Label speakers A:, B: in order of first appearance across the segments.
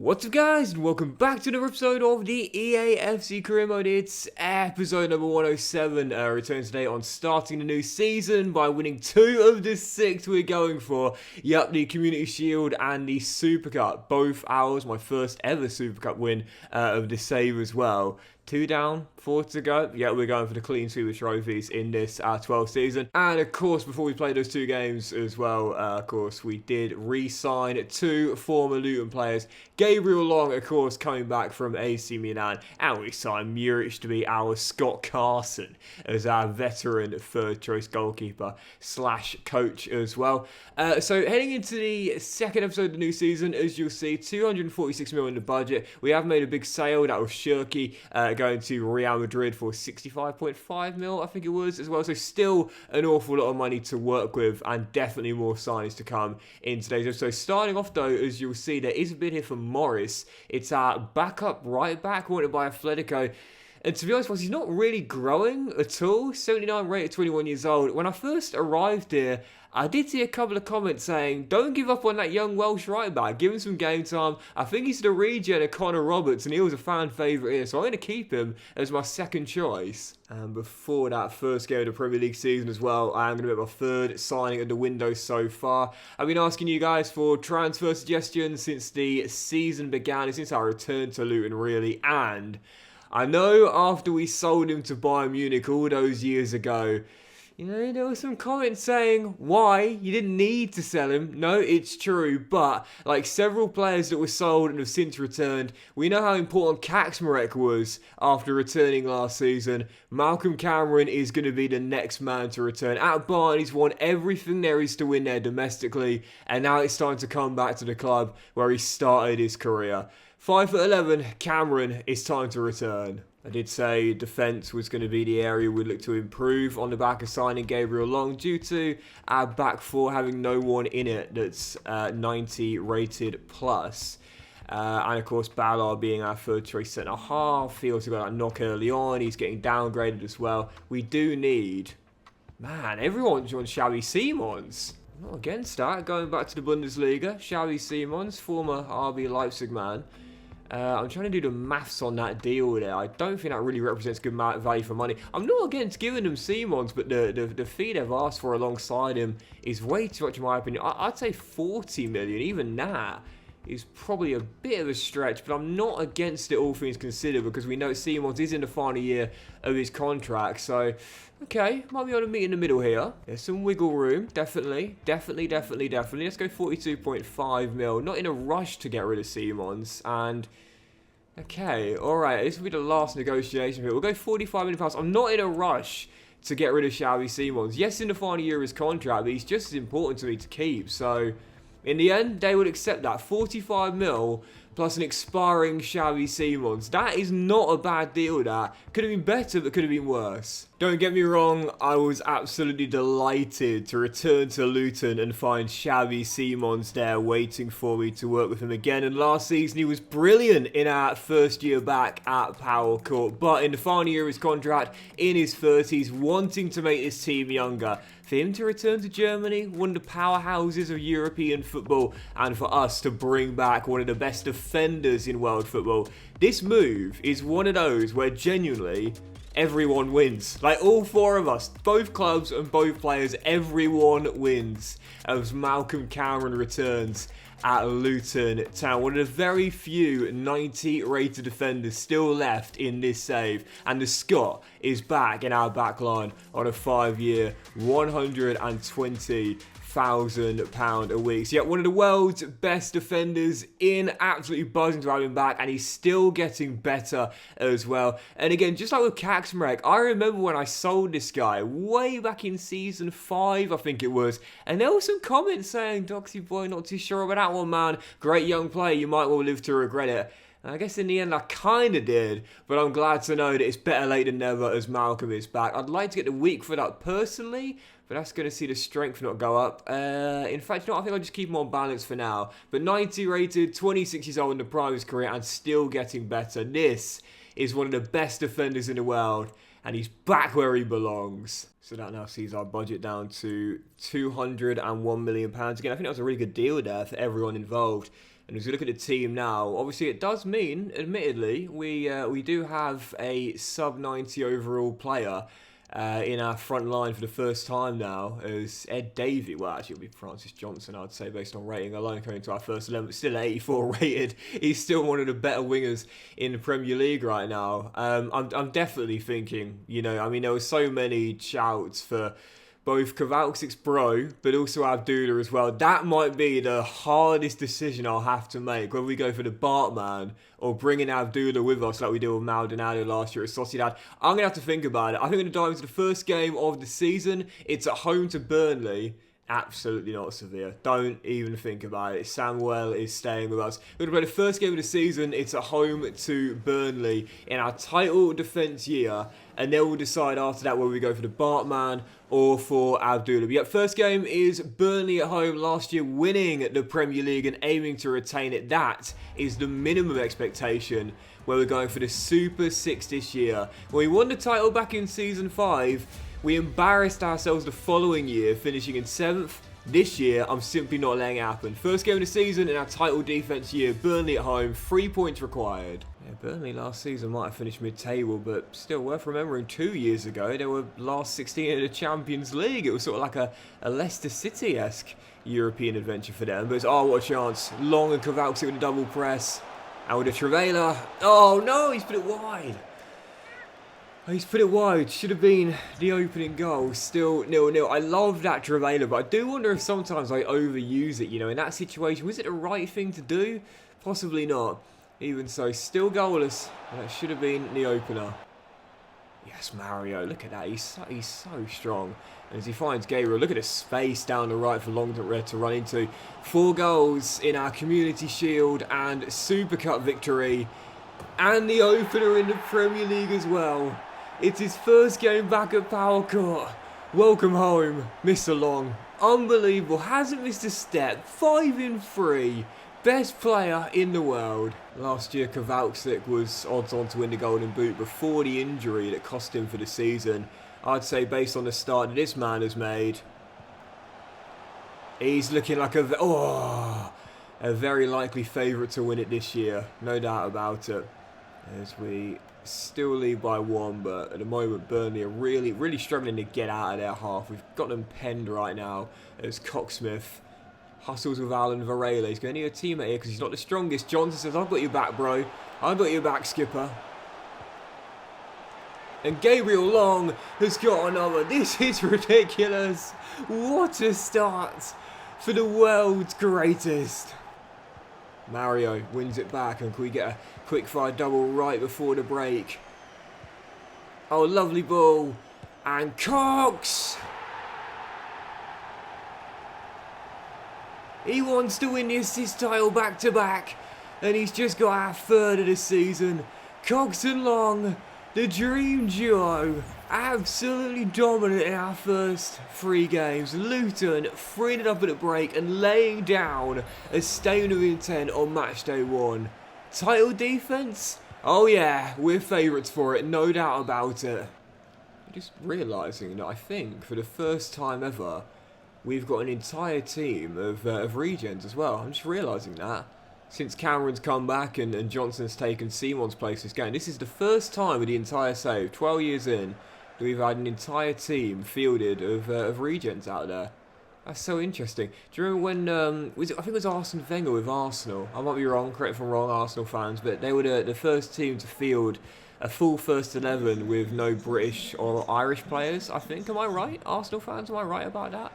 A: What's up guys, and welcome back to another episode of the EAFC Career Mode. It's episode number 107, returns today on starting the new season by winning 2 of the 6 we're going for. Yep, the Community Shield and the Super Cup, both ours, my first ever Super Cup win of the save as well. 2 down, 4 to go. Yeah, we're going for the clean sweep of trophies in this 12th season. And of course, before we play those 2 games as well, of course, we did re-sign 2 former Luton players. Gabriel Long, of course, coming back from AC Milan. And we signed Muric to be our Scott Carson as our veteran third choice goalkeeper / coach as well. So heading into the second episode of the new season, as you'll see, 246 million in the budget. We have made a big sale. That was Shirky going to Real Madrid for 65.5 mil, I think it was, as well. So still an awful lot of money to work with, and definitely more signings to come in today's episode. So starting off though, as you'll see, there is a bid here for Morris. It's our backup right back wanted by Atletico. And to be honest, he's not really growing at all. 79 rated, 21 years old. When I first arrived here, I did see a couple of comments saying, don't give up on that young Welsh right back. Give him some game time. I think he's the regen of Connor Roberts, and he was a fan favourite here. So I'm going to keep him as my second choice. And before that first game of the Premier League season as well, I am going to make my third signing of the window so far. I've been asking you guys for transfer suggestions since the season began, and since I returned to Luton really. And I know after we sold him to Bayern Munich all those years ago, you know, there were some comments saying, why? You didn't need to sell him. No, it's true, but like several players that were sold and have since returned, we know how important Kaczmarek was after returning last season. Malcolm Cameron is going to be the next man to return. At Bayern, he's won everything there is to win there domestically, and now it's time to come back to the club where he started his career. 5'11", Cameron, it's time to return. I did say defence was going to be the area we'd look to improve on the back of signing Gabriel Long due to our back four having no one in it that's 90 rated plus. And of course Ballard being our third choice centre half. He also got that knock early on. He's getting downgraded as well. We do need... Man, everyone's on Xavi Simons. I'm not against that. Going back to the Bundesliga. Xavi Simons, former RB Leipzig man. I'm trying to do the maths on that deal there. I don't think that really represents good value for money. I'm not against giving them Simons, but the fee they've asked for alongside him is way too much in my opinion. I'd say 40 million, even that is probably a bit of a stretch, but I'm not against it all things considered because we know Simons is in the final year of his contract. So, okay, might be able to meet in the middle here. There's some wiggle room, definitely. Let's go 42.5 mil. Not in a rush to get rid of Simons. And, okay, alright, this will be the last negotiation here. We'll go 45 million pounds. I'm not in a rush to get rid of Xavi Simons. Yes, in the final year of his contract, but he's just as important to me to keep. So, in the end, they would accept that. 45 mil plus an expiring Xavi Simons. That is not a bad deal, that. Could have been better, but could have been worse. Don't get me wrong, I was absolutely delighted to return to Luton and find Xavi Simons there waiting for me to work with him again. And last season, he was brilliant in our first year back at Power Court. But in the final year of his contract, in his 30s, wanting to make this team younger, for him to return to Germany, one of the powerhouses of European football, and for us to bring back one of the best defenders in world football, this move is one of those where genuinely everyone wins. Like all 4 of us, both clubs and both players, everyone wins as Malcolm Cameron returns at Luton Town. One of the very few 90 rated defenders still left in this save. And the Scot is back in our back line on a 5-year, £120,000 a week. So yeah, one of the world's best defenders in, absolutely buzzing to have him back, and he's still getting better as well. And again, just like with Kaczmarek, I remember when I sold this guy way back in season 5, I think it was, and there were some comments saying, Doxy boy, not too sure about that one, man. Great young player, you might well live to regret it. And I guess in the end I kind of did, but I'm glad to know that it's better late than never as Malcolm is back. I'd like to get the week for that personally, but that's going to see the strength not go up. In fact, you know what? I think I'll just keep him on balance for now. But 90 rated, 26 years old in the prime of his career, and still getting better. This is one of the best defenders in the world, and he's back where he belongs. So that now sees our budget down to £201 million. Again, I think that was a really good deal there for everyone involved. And as we look at the team now, obviously it does mean, admittedly, we do have a sub-90 overall player in our front line for the first time now, as Ed Davey, well actually it'll be Francis Johnson I'd say based on rating alone coming to our first 11, but still 84 rated. He's still one of the better wingers in the Premier League right now. I'm definitely thinking, you know, I mean there were so many shouts for both Kowalczyk's bro, but also Abdullah as well. That might be the hardest decision I'll have to make, whether we go for the Bartman or bringing Abdullah with us like we did with Maldonado last year at Sociedad. I'm going to have to think about it. I think I'm going to dive into the first game of the season. It's at home to Burnley. Absolutely not severe. Don't even think about it. Samuel is staying with us. We're going to play the first game of the season. It's at home to Burnley in our title defence year. And then we'll decide after that whether we go for the Bartman or for Abdullah. But yeah, first game is Burnley at home. Last year winning the Premier League and aiming to retain it. That is the minimum expectation where we're going for the Super 6 this year. When we won the title back in Season 5, we embarrassed ourselves the following year, finishing in 7th. This year, I'm simply not letting it happen. First game of the season in our title defence year, Burnley at home, 3 points required. Yeah, Burnley last season might have finished mid-table, but still worth remembering 2 years ago, they were last 16 in the Champions League. It was sort of like a Leicester City-esque European adventure for them. But it's, oh, what a chance. Long and Kowalczyk with a double press. And with a Trevela. Oh, no, he's put it wide. He's put it wide. Should have been the opening goal. Still 0-0. I love that Trevela, but I do wonder if sometimes I overuse it, you know, in that situation. Was it the right thing to do? Possibly not. Even so, still goalless. And that should have been the opener. Yes, Mario. Look at that. He's so strong. And as he finds Gabriel, look at the space down the right for LinkTree to run into. 4 goals in our Community Shield and Super Cup victory. And the opener in the Premier League as well. It's his first game back at Power Court. Welcome home, Mr. Long. Unbelievable. Hasn't missed a step. 5 in 3. Best player in the world. Last year, Kowalczyk was odds on to win the Golden Boot before the injury that cost him for the season. I'd say based on the start that this man has made, he's looking like a very likely favourite to win it this year. No doubt about it. As we still lead by 1, but at the moment Burnley are really struggling to get out of their half. We've got them penned right now as Cocksmith hustles with Alan Varela. He's going to need a teammate here because he's not the strongest. Johnson says, I've got your back, bro. I've got your back, skipper. And Gabriel Long has got another. This is ridiculous. What a start for the world's greatest. Mario wins it back, and can we get a quick fire double right before the break? Oh, lovely ball. And Cox! He wants to win the assist title back to back, and he's just got our 3rd of the season. Cox and Long, the dream duo, absolutely dominant in our first 3 games. Luton freeing it up at the break and laying down a statement of intent on match day 1. Title defence? Oh yeah, we're favourites for it, no doubt about it. I'm just realising that I think for the first time ever, we've got an entire team of regens as well. I'm just realising that. Since Cameron's come back and Johnson's taken Simon's place this game, this is the first time with the entire save, 12 years in, that we've had an entire team fielded of regens out there. That's so interesting. Do you remember when, I think it was Arsene Wenger with Arsenal. I might be wrong, correct if I'm wrong, Arsenal fans, but they were the first team to field a full first 11 with no British or Irish players, I think. Am I right? Arsenal fans, am I right about that?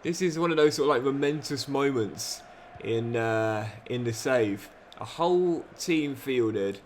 A: This is one of those sort of like momentous moments in the save. A whole team fielded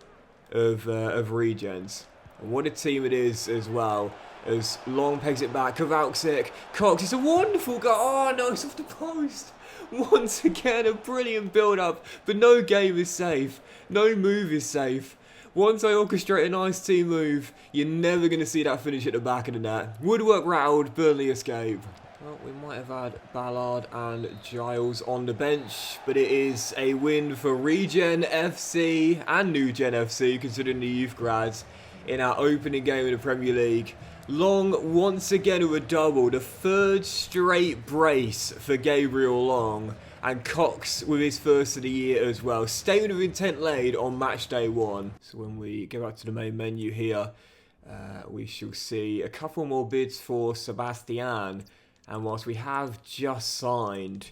A: of regens. And what a team it is as well. As Long pegs it back, Kowalczyk, Cox, it's a wonderful goal. Oh no, it's off the post. Once again, a brilliant build-up, but no game is safe. No move is safe. Once I orchestrate a nice team move, you're never going to see that finish at the back of the net. Woodwork rattled, Burnley escape. Well, we might have had Ballard and Giles on the bench, but it is a win for Regen FC and New Gen FC, considering the youth grads, in our opening game of the Premier League. Long once again with a double, the 3rd straight brace for Gabriel Long. And Cox with his first of the year as well. Statement of intent laid on match day 1. So when we go back to the main menu here, we shall see a couple more bids for Sebastian. And whilst we have just signed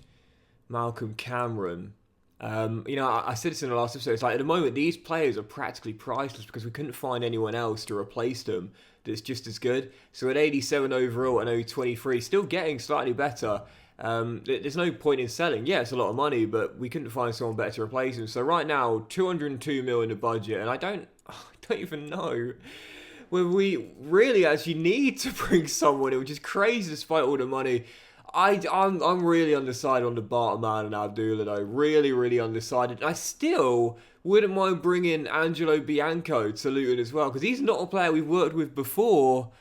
A: Malcolm Cameron, I said this in the last episode, it's like at the moment these players are practically priceless because we couldn't find anyone else to replace them that's just as good. So at 87 overall and only 23, still getting slightly better. There's no point in selling. Yeah, it's a lot of money, but we couldn't find someone better to replace him. So right now, 202 mil in the budget, and I don't even know whether we really actually need to bring someone in, which is crazy despite all the money. I'm really undecided on the Bartman and Abdullah though. Really undecided. And I still wouldn't mind bringing Angelo Bianco to Luton as well, because he's not a player we've worked with before.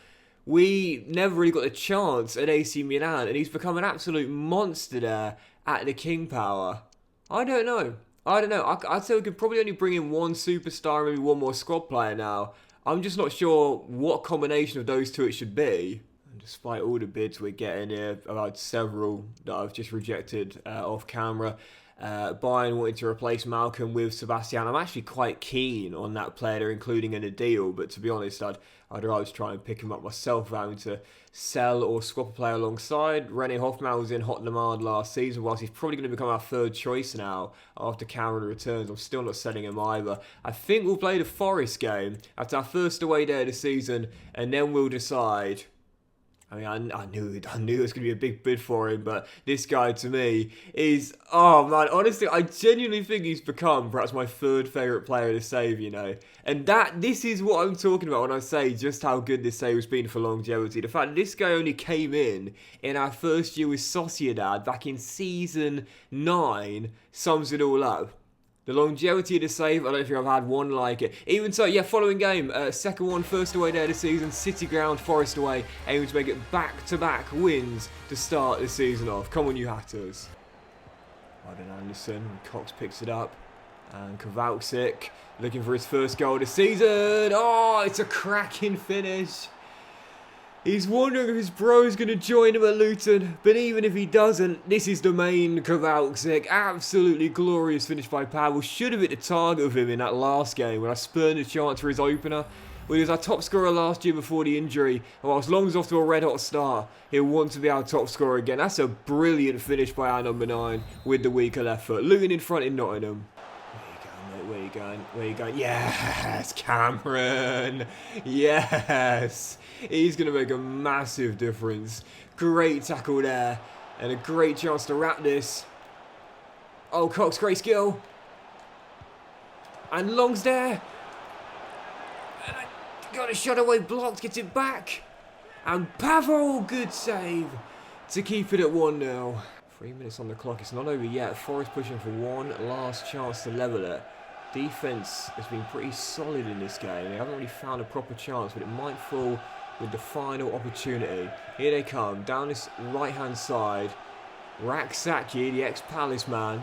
A: We never really got a chance at AC Milan, and he's become an absolute monster there at the King Power. I don't know. I'd say we could probably only bring in one superstar, maybe one more squad player now. I'm just not sure what combination of those two it should be. And despite all the bids we're getting here, about several that I've just rejected off camera, Bayern wanted to replace Malcolm with Sebastian. I'm actually quite keen on that player they're including in a deal, but to be honest, I'd rather try and pick him up myself without having to sell or swap a player alongside. René Hoffmann was in hot demand last season, whilst he's probably going to become our third choice now after Cameron returns. I'm still not selling him either. I think we'll play the Forest game after our first away day of the season, and then we'll decide. I mean, I knew it was going to be a big bid for him, but this guy to me is, oh man, honestly, I genuinely think he's become perhaps my third favourite player to save, And this is what I'm talking about when I say just how good this save has been for longevity. The fact that this guy only came in our first year with Sociedad back in season 9 sums it all up. The longevity of the save, I don't think I've had one like it. Even so, yeah, following game, second one, first away day of the season, City ground, Forest away, aiming to make it back-to-back wins to start the season off. Come on, you Hatters. Arden Anderson, Cox picks it up, and Kowalczyk looking for his first goal of the season. Oh, it's a cracking finish. He's wondering if his bro's going to join him at Luton, but even if he doesn't, this is the main Kowalczyk. Absolutely glorious finish by Powell. Should have hit the target of him in that last game when I spurned a chance for his opener. Well, he was our top scorer last year before the injury, and whilst Long's off to a red-hot start, he'll want to be our top scorer again. That's a brilliant finish by our number 9 with the weaker left foot. Luton in front in Nottingham. Where are you going? Where are you going? Yes, Cameron. Yes. He's going to make a massive difference. Great tackle there. And a great chance to wrap this. Oh, Cox, great skill. And Long's there. And I got a shot away blocked. Gets it back. And Pavel, good save to keep it at 1-0. 3 minutes on the clock. It's not over yet. Forest pushing for one last chance to level it. Defence has been pretty solid in this game. They haven't really found a proper chance, but it might fall with the final opportunity. Here they come, down this right-hand side. Raksaki, the ex-Palace man.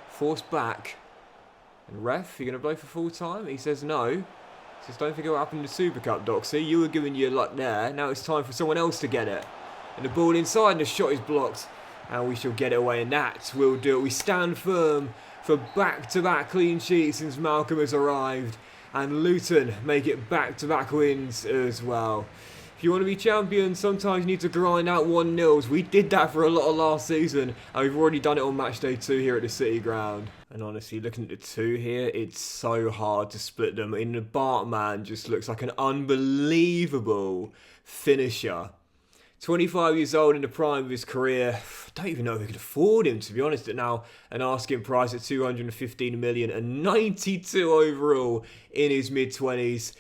A: Forced back. And ref, you're going to blow for full time? He says no. He says, don't forget what happened in the Super Cup, Doxy. You were giving your luck there. Now it's time for someone else to get it. And the ball inside, and the shot is blocked. And we shall get it away, and that will do it. We stand firm for back-to-back clean sheets since Malcolm has arrived. And Luton make it back-to-back wins as well. If you want to be champions, sometimes you need to grind out 1-0s. We did that for a lot of last season, and we've already done it on match day 2 here at the City ground. And honestly, looking at the 2 here, it's so hard to split them. The Bartman just looks like an unbelievable finisher. 25 years old in the prime of his career. Don't even know if we could afford him, to be honest, at now an asking price at 215 million and 92 overall in his mid-20s.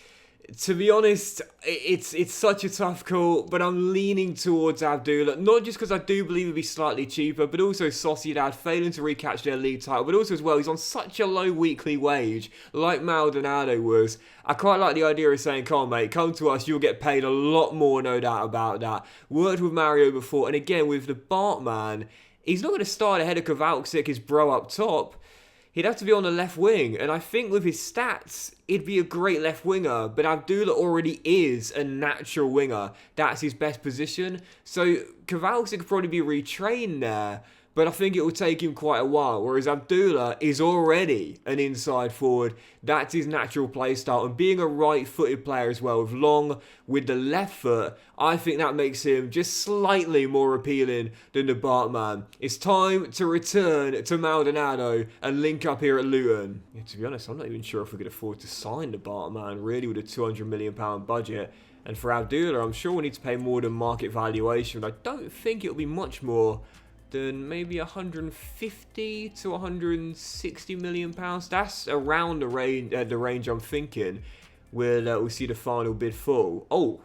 A: To be honest, it's such a tough call, but I'm leaning towards Abdullah. Not just because I do believe he'd be slightly cheaper, but also Sociedad failing to recatch their league title. But also as well, he's on such a low weekly wage, like Maldonado was. I quite like the idea of saying, come on mate, come to us, you'll get paid a lot more, no doubt about that. Worked with Mario before, and again with the Bartman, he's not going to start ahead of Kowalczyk, his bro up top. he'd have to be on the left wing. And I think with his stats, he'd be a great left winger. But Abdullah already is a natural winger. That's his best position. So Kowalski could probably be retrained there. But I think it will take him quite a while, whereas Abdullah is already an inside forward. That's his natural play style, and being a right-footed player as well, with the left foot, I think that makes him just slightly more appealing than the Bartman. It's time to return to Maldonado and link up here at Luton. Yeah, to be honest, I'm not even sure if we could afford to sign the Bartman, really, with a £200 million budget. And for Abdullah, I'm sure we need to pay more than market valuation, but I don't think it'll be much more than maybe 150 to 160 million pounds. That's around the range I'm thinking. We'll see the final bid fall. Oh,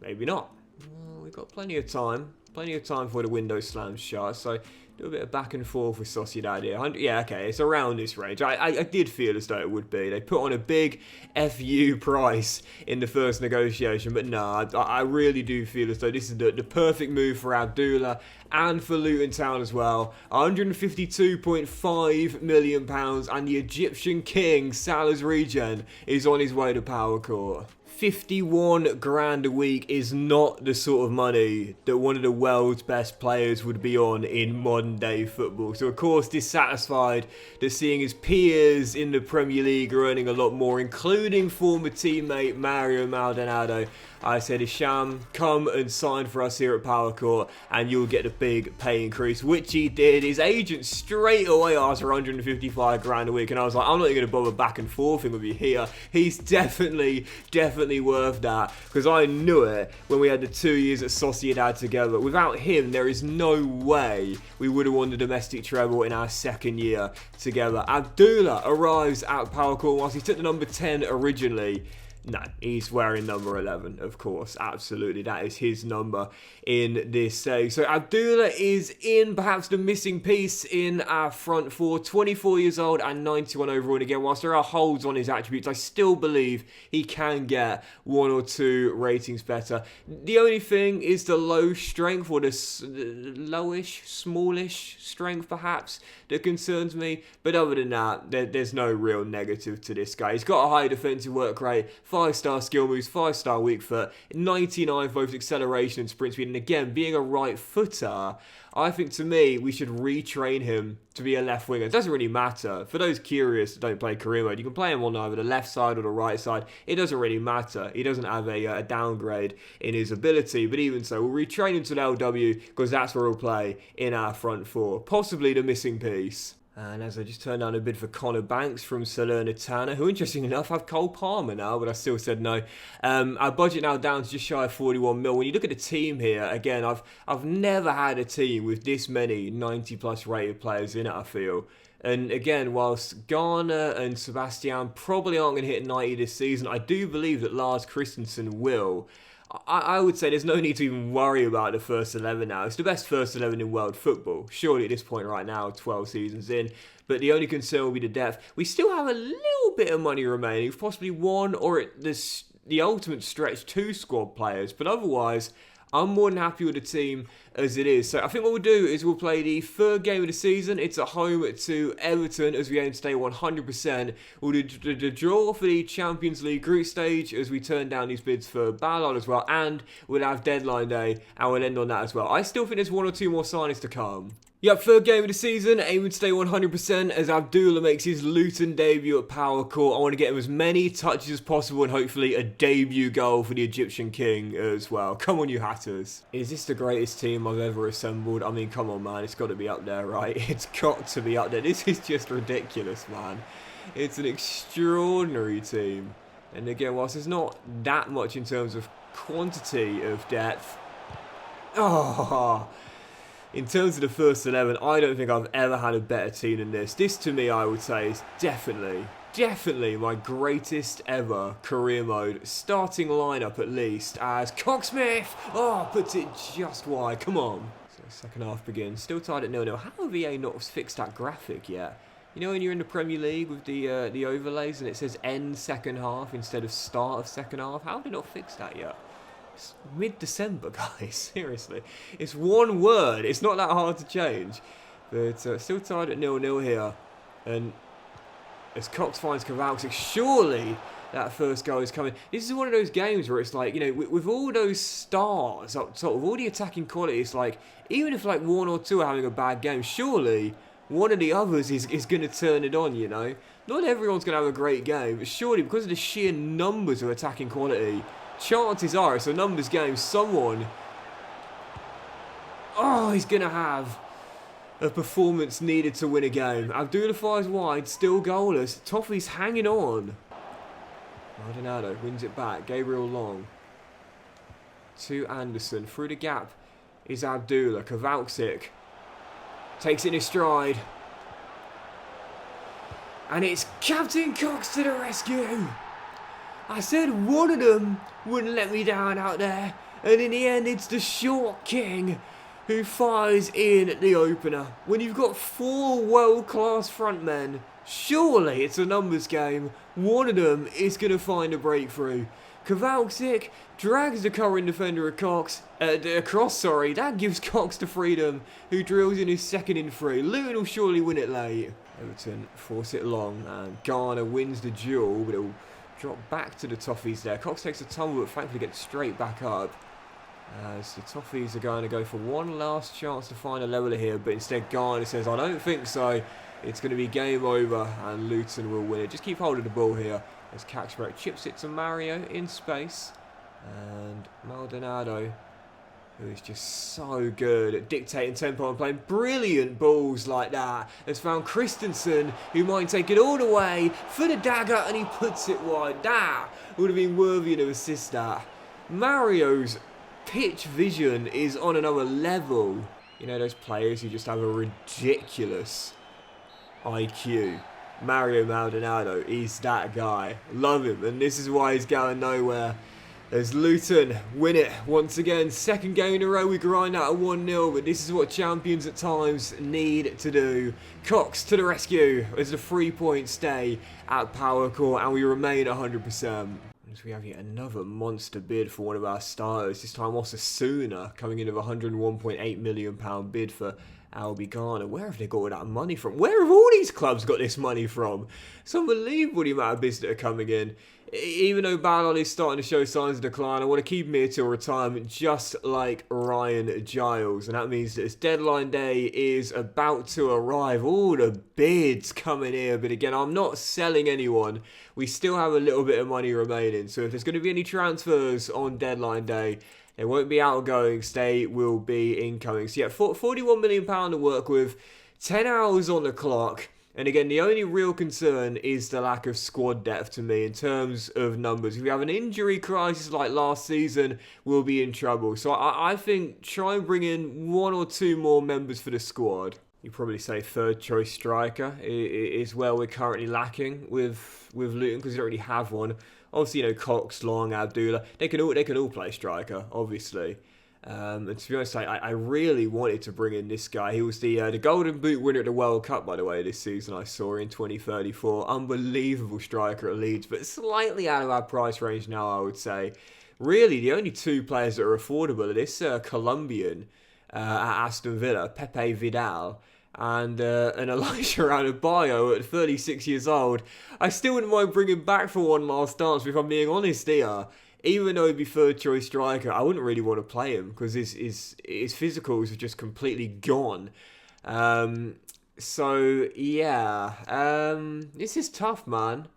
A: maybe not. Well, we've got plenty of time before the window slams shut. So do a bit of back and forth with Sociedad here. Yeah, okay, it's around this range. I did feel as though it would be. They put on a big FU price in the first negotiation, but no, I really do feel as though this is the perfect move for Abdullah and for Luton Town as well. £152.5 million, and the Egyptian king, Salah's regen, is on his way to Power Court. 51 grand a week is not the sort of money that one of the world's best players would be on in modern day football. So of course dissatisfied that seeing his peers in the Premier League are earning a lot more, including former teammate Mario Maldonado, I said, Hisham, come and sign for us here at Power Court and you'll get a big pay increase, which he did. His agent straight away asked for 155 grand a week, and I was like, I'm not even going to bother back and forth with you here. He's definitely worth that, because I knew it when we had the 2 years at Sociedad together. Without him, there is no way we would have won the domestic treble in our second year together. Abdullah arrives at Power Court whilst he took the number 10 originally. No, he's wearing number 11, of course. Absolutely, that is his number in this save. So Abdullah is in, perhaps the missing piece in our front four. 24 years old and 91 overall. And again, whilst there are holds on his attributes, I still believe he can get 1 or 2 ratings better. The only thing is the low strength, or the lowish, smallish strength perhaps, that concerns me. But other than that, there's no real negative to this guy. He's got a high defensive work rate, 5-star skill moves, 5-star weak foot, 99 both acceleration and sprint speed. And again, being a right footer, I think to me, we should retrain him to be a left winger. It doesn't really matter. For those curious that don't play career mode, you can play him on either the left side or the right side. It doesn't really matter. He doesn't have a downgrade in his ability. But even so, we'll retrain him to the LW because that's where he'll play in our front four. Possibly the missing piece. And as I just turned down a bid for Connor Banks from Salernitana, who, interesting enough, have Cole Palmer now, but I still said no. Our budget now down to just shy of 41 mil. When you look at the team here, again, I've never had a team with this many 90-plus rated players in it, I feel. And again, whilst Garner and Sebastian probably aren't going to hit 90 this season, I do believe that Lars Christensen will. I would say there's no need to even worry about the first 11 now. It's the best first 11 in world football. Surely at this point right now, 12 seasons in. But the only concern will be the depth. We still have a little bit of money remaining. Possibly one, or at the ultimate stretch, 2 squad players. But otherwise, I'm more than happy with the team as it is. So I think what we'll do is we'll play the third game of the season. It's at home to Everton as we aim to stay 100%. We'll do the draw for the Champions League group stage as we turn down these bids for Ballard as well. And we'll have deadline day and we'll end on that as well. I still think there's 1 or 2 more signings to come. Yep, third game of the season, aiming to stay 100% as Abdullah makes his Luton debut at Power Court. I want to get him as many touches as possible and hopefully a debut goal for the Egyptian king as well. Come on, you Hatters. Is this the greatest team I've ever assembled? I mean, come on, man. It's got to be up there, right? It's got to be up there. This is just ridiculous, man. It's an extraordinary team. And again, whilst there's not that much in terms of quantity of depth... In terms of the first 11, I don't think I've ever had a better team than this. This, to me, I would say, is definitely my greatest ever career mode. Starting lineup, at least, as Cocksmith. Puts it just wide. Come on. So, second half begins. Still tied at 0-0. How have EA not fixed that graphic yet? You know when you're in the Premier League with the overlays and it says end second half instead of start of second half? How have they not fixed that yet? It's mid-December, guys. Seriously. It's one word. It's not that hard to change. But still tied at 0-0 here. And as Cox finds Kowalczyk, surely that first goal is coming. This is one of those games where it's like, you know, with all those stars up top, with all the attacking quality, it's like, even if like one or two are having a bad game, surely one of the others is going to turn it on, you know. Not everyone's going to have a great game, but surely because of the sheer numbers of attacking quality, chances are it's a numbers game. Someone, he's going to have a performance needed to win a game. Abdullah fires wide, still goalless. Toffee's hanging on. Maldonado wins it back. Gabriel Long to Anderson. Through the gap is Abdullah. Kowalczyk takes it in his stride. And it's Captain Cox to the rescue. I said one of them wouldn't let me down out there. And in the end, it's the short king who fires in the opener. When you've got 4 world-class frontmen, surely it's a numbers game. One of them is going to find a breakthrough. Kowalczyk drags the current defender across. That gives Cox the freedom, who drills in his second in 3. Luton will surely win it late. Everton force it long, and Garner wins the duel, but it'll drop back to the Toffees there. Cox takes a tumble, but thankfully gets straight back up. As the Toffees are going to go for one last chance to find a leveller here, but instead Garner says, I don't think so. It's going to be game over, and Luton will win it. Just keep hold of the ball here, as Kaczmarek chips it to Mario in space. And Maldonado, who is just so good at dictating tempo and playing brilliant balls like that, has found Christensen, who might take it all the way for the dagger, and he puts it wide. That would have been worthy of an assist, that. Mario's pitch vision is on another level. You know, those players who just have a ridiculous IQ. Mario Maldonado is that guy. Love him, and this is why he's going nowhere. As Luton win it once again. Second game in a row we grind out a 1-0, but this is what champions at times need to do. Cox to the rescue as the 3-point stay at Power Court, and we remain 100%. As we have yet another monster bid for one of our starters, this time Osasuna coming in with a £101.8 million bid for Albi Garner. Where have they got all that money from? Where have all these clubs got this money from? It's unbelievable the amount of bids that are coming in. Even though Ballard is starting to show signs of decline, I want to keep him here till retirement, just like Ryan Giles. And that means that as deadline day is about to arrive, all the bids coming here. But again, I'm not selling anyone. We still have a little bit of money remaining. So if there's going to be any transfers on deadline day, they won't be outgoings, they will be incoming. So yeah, £41 million to work with, 10 hours on the clock. And again, the only real concern is the lack of squad depth to me in terms of numbers. If we have an injury crisis like last season, we'll be in trouble. So I think try and bring in 1 or 2 more members for the squad. You probably say third choice striker is where we're currently lacking with Luton, because we don't really have one. Obviously, you know, Cox, Long, Abdullah, they can all play striker, obviously. And to be honest, I really wanted to bring in this guy. He was the Golden Boot winner at the World Cup, by the way, this season. I saw in 2034. Unbelievable striker at Leeds, but slightly out of our price range now, I would say. Really, the only 2 players that are affordable are this Colombian at Aston Villa, Pepe Vidal, and Elijah Adebayo at 36 years old. I still wouldn't mind bringing back for one last dance, if I'm being honest here. Even though he'd be third choice striker, I wouldn't really want to play him because his physicals are just completely gone. So yeah, this is tough, man.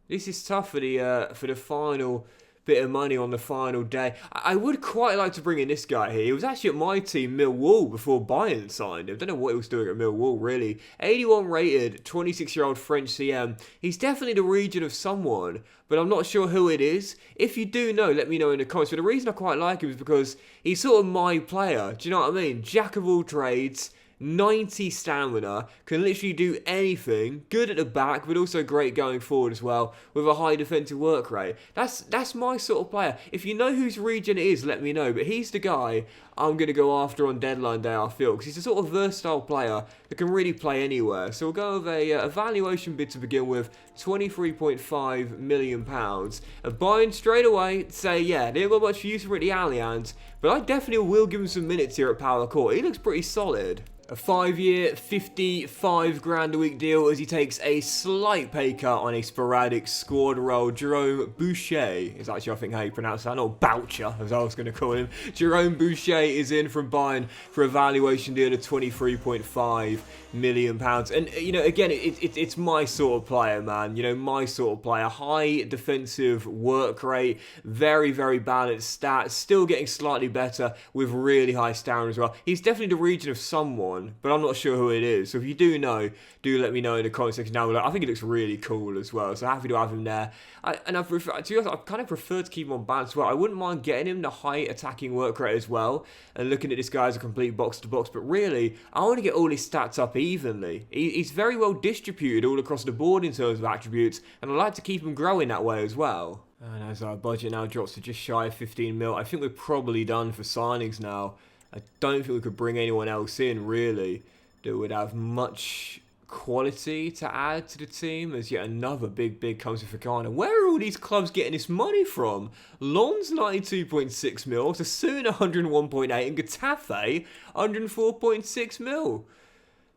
A: This is tough for the final bit of money on the final day. I would quite like to bring in this guy here. He was actually at my team, Millwall, before Bayern signed him. Don't know what he was doing at Millwall, really. 81 rated, 26-year-old French CM. He's definitely the region of someone, but I'm not sure who it is. If you do know, let me know in the comments. But the reason I quite like him is because he's sort of my player. Do you know what I mean? Jack of all trades, 90 stamina, can literally do anything, good at the back, but also great going forward as well, with a high defensive work rate. That's my sort of player. If you know whose region it is, let me know, but he's the guy I'm going to go after on deadline day, I feel, because he's a sort of versatile player that can really play anywhere. So we'll go with a valuation bid to begin with, £23.5 million. And Bayern straight away say, yeah, they haven't got much use for it at the Allianz, but I definitely will give him some minutes here at Power Court. He looks pretty solid. A 5-year, 55 grand a week deal as he takes a slight pay cut on a sporadic squad role. Jerome Boucher is actually, I think, how you pronounce that, not Boucher, as I was going to call him. Jerome Boucher is in from Bayern for a valuation deal of £23.5 million. And, you know, again, it's my sort of player, man. You know, my sort of player. High defensive work rate, very, very balanced stats, still getting slightly better with really high stamina as well. He's definitely the region of someone, but I'm not sure who it is. So if you do know, do let me know in the comment section down below. I think he looks really cool as well, so happy to have him there. I kind of prefer to keep him on balance as well. I wouldn't mind getting him the high attacking work rate as well, and looking at this guy as a complete box to box. But really, I want to get all his stats up evenly. He's very well distributed all across the board in terms of attributes, and I like to keep him growing that way as well. And as our budget now drops to just shy of 15 mil, I think we're probably done for signings now. I don't think we could bring anyone else in, really, that would have much quality to add to the team, as yet another big comes with Ghana. Where are all these clubs getting this money from? Lons 92.6 mil, Sassoon 101.8, and Getafe 104.6 mil.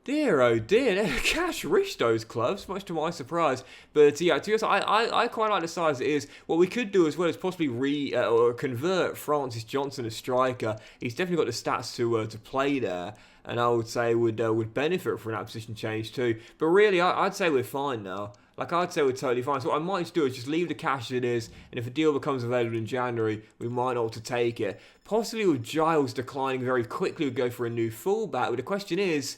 A: Dear, oh dear, they're cash rich, those clubs, much to my surprise. But yeah, to be honest, I quite like the size it is. What we could do as well is possibly or convert Francis Johnson as striker. He's definitely got the stats to play there, and I would say would benefit from that position change too. But really, I'd say we're fine now. Like, I'd say we're totally fine. So what I might just do is just leave the cash as it is, and if a deal becomes available in January, we might opt to take it. Possibly with Giles declining very quickly, we'd go for a new fullback. But the question is,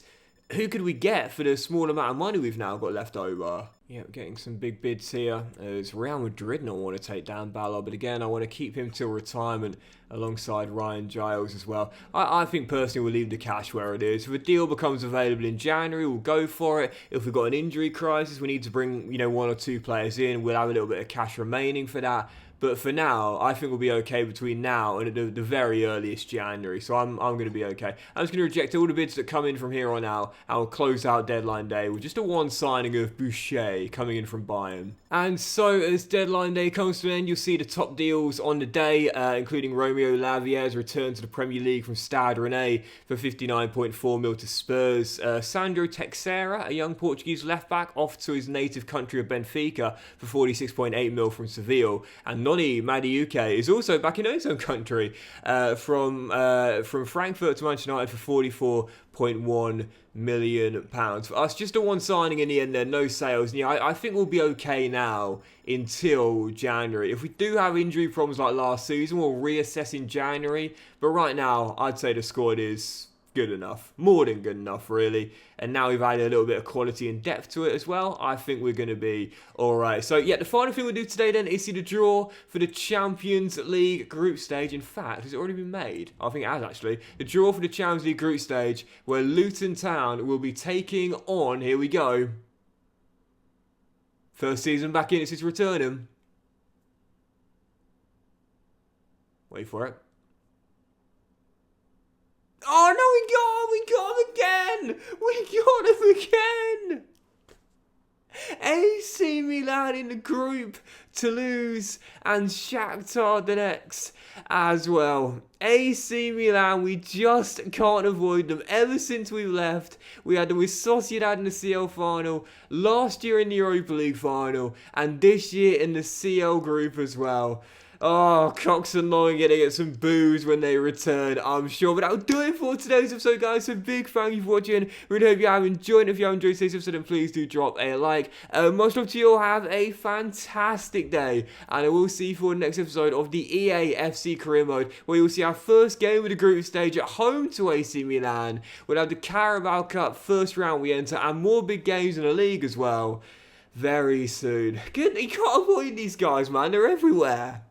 A: who could we get for the small amount of money we've now got left over? Yeah, getting some big bids here. It's Real Madrid and I want to take down Ballard, but again, I want to keep him till retirement alongside Ryan Giles as well. I think personally we'll leave the cash where it is. If a deal becomes available in January, we'll go for it. If we've got an injury crisis, we need to bring, you know, 1 or 2 players in, we'll have a little bit of cash remaining for that. But for now, I think we'll be okay between now and the very earliest January. So I'm going to be okay. I'm just going to reject all the bids that come in from here on out. And we'll close out deadline day with just a one signing of Boucher coming in from Bayern. And so as deadline day comes to an end, you'll see the top deals on the day, including Romeo Lavia's return to the Premier League from Stade Rennais for 59.4 mil to Spurs. Sandro Teixeira, a young Portuguese left-back, off to his native country of Benfica for 46.8 mil from Seville. And Noni Madueke is also back in his own country from Frankfurt to Manchester United for £44.1 million. For us, just a one signing in the end there, no sales. And yeah, I think we'll be okay now until January. If we do have injury problems like last season, we'll reassess in January. But right now, I'd say the squad is good enough. More than good enough, really. And now we've added a little bit of quality and depth to it as well. I think we're going to be alright. So, yeah, the final thing we'll do today then is see the draw for the Champions League group stage. In fact, has it already been made? I think it has, actually. The draw for the Champions League group stage, where Luton Town will be taking on, here we go, first season back in, it's his returning. Wait for it. Oh no, we got him again! We got him again! AC Milan in the group, Toulouse and Shakhtar Donetsk as well. AC Milan, we just can't avoid them. Ever since we left, we had them with Sociedad in the CL final, last year in the Europa League final, and this year in the CL group as well. Oh, Cox and Long are going to get some boos when they return, I'm sure. But that'll do it for today's episode, guys. So big thank you for watching. Really hope you have enjoyed. If you have enjoyed today's episode, then please do drop a like. Much love to you all. Have a fantastic day. And I will see you for the next episode of the EA FC Career Mode, where you'll see our first game of the group stage at home to AC Milan. We'll have the Carabao Cup first round we enter, and more big games in the league as well very soon. Good, you can't avoid these guys, man. They're everywhere.